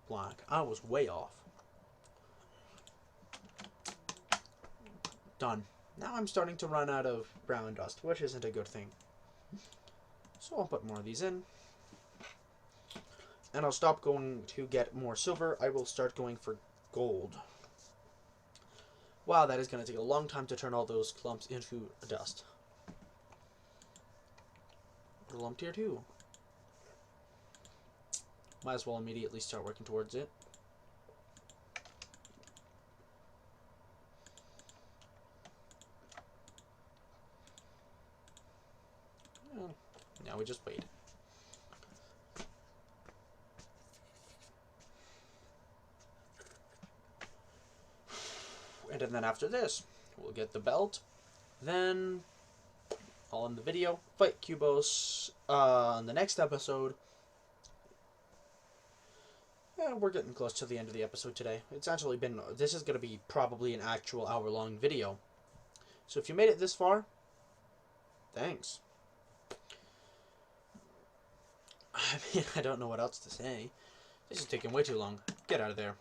black. I was way off. Done. Now I'm starting to run out of brown dust, which isn't a good thing. So I'll put more of these in. And I'll stop going to get more silver. I will start going for gold. Wow, that is going to take a long time to turn all those clumps into dust. Lump tier 2. Might as well immediately start working towards it. Now we just wait. And then after this, we'll get the belt. Then, all in the video, fight Cubos on the next episode. Yeah, we're getting close to the end of the episode today. It's actually been, this is going to be probably an actual hour-long video. So if you made it this far, thanks. I mean, I don't know what else to say. This is taking way too long. Get out of there.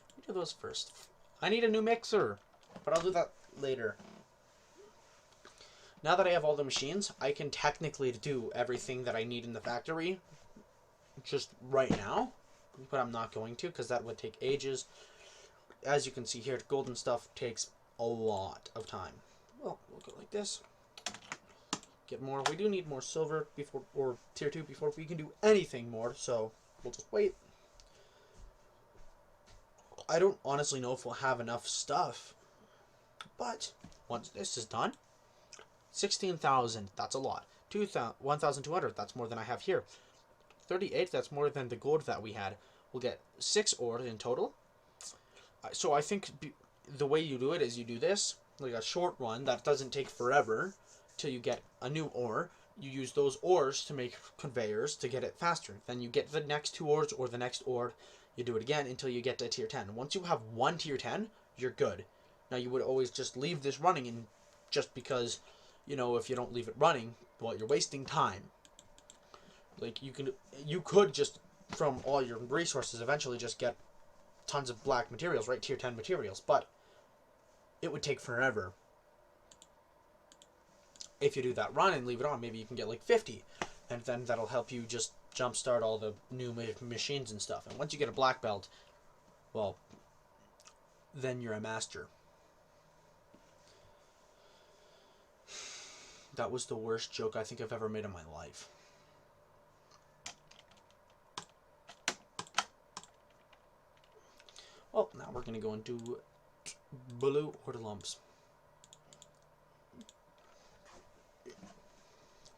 Let me do those first. I need a new mixer, but I'll do that later. Now that I have all the machines, I can technically do everything that I need in the factory just right now, but I'm not going to because that would take ages. As you can see here, golden stuff takes a lot of time. Well, we'll go like this. Get more. We do need more silver before, or tier 2 before we can do anything more, so we'll just wait. I don't honestly know if we'll have enough stuff, but once this is done, 16,000, that's a lot. 1,200, that's more than I have here. 38, that's more than the gold that we had. We'll get 6 ore in total. So I think the way you do it is you do this, like a short one that doesn't take forever till you get a new ore. You use those ores to make conveyors to get it faster. Then you get the next 2 ores or the next ore. You do it again until you get to tier 10. Once you have 1 tier 10, you're good. Now you would always just leave this running, and just because, you know, if you don't leave it running, well, you're wasting time. Like, you could just, from all your resources, eventually just get tons of black materials, right? Tier 10 materials, but it would take forever. If you do that run and leave it on, maybe you can get like 50, and then that'll help you just jumpstart all the new machines and stuff. And once you get a black belt, well, then you're a master. That was the worst joke I think I've ever made in my life. Well, now we're going to go and do blue order lumps.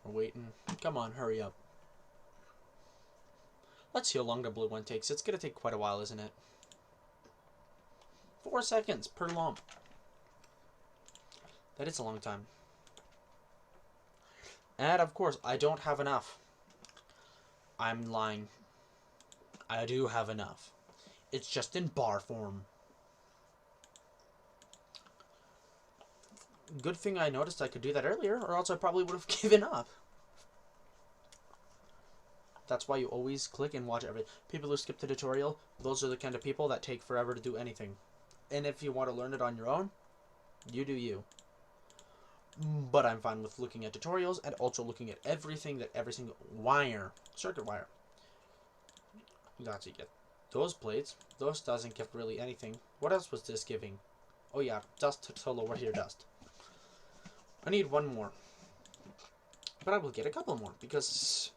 We're waiting. Come on, hurry up. Let's see how long the blue one takes. It's going to take quite a while, isn't it? 4 seconds per lump. That is a long time. And, of course, I don't have enough. I'm lying. I do have enough. It's just in bar form. Good thing I noticed I could do that earlier, or else I probably would have given up. That's why you always click and watch everything. People who skip the tutorial, those are the kind of people that take forever to do anything. And if you want to learn it on your own, you do you. But I'm fine with looking at tutorials and also looking at everything, that every single wire, circuit wire. That's you get those plates. Those doesn't give really anything. What else was this giving? Oh yeah, dust to lower your dust. I need one more. But I will get a couple more because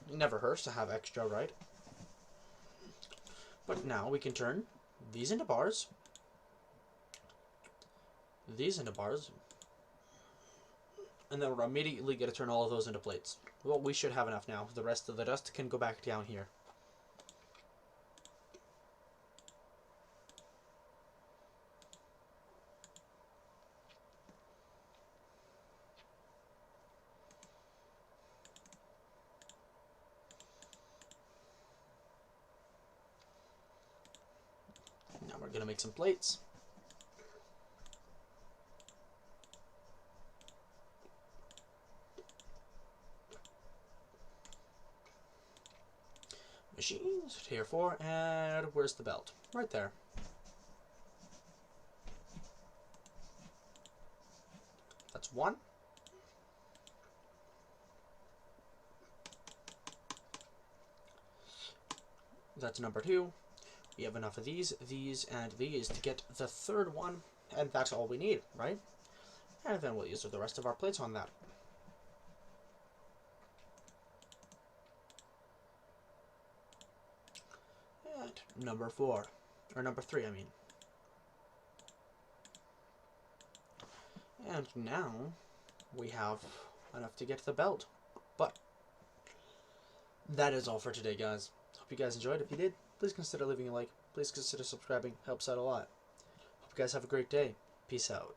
it never hurts to have extra, right? But now we can turn these into bars. These into bars. And then we're immediately going to turn all of those into plates. Well, we should have enough now. The rest of the dust can go back down here. Now we're going to make some plates. Machines, tier 4, and where's the belt? Right there. That's one. That's number 2. We have enough of these, and these to get the third one, and that's all we need, right? And then we'll use the rest of our plates on that. And number 4, or number 3, I mean. And now we have enough to get the belt. But that is all for today, guys. Hope you guys enjoyed. If you did, please consider leaving a like. Please consider subscribing. Helps out a lot. Hope you guys have a great day. Peace out.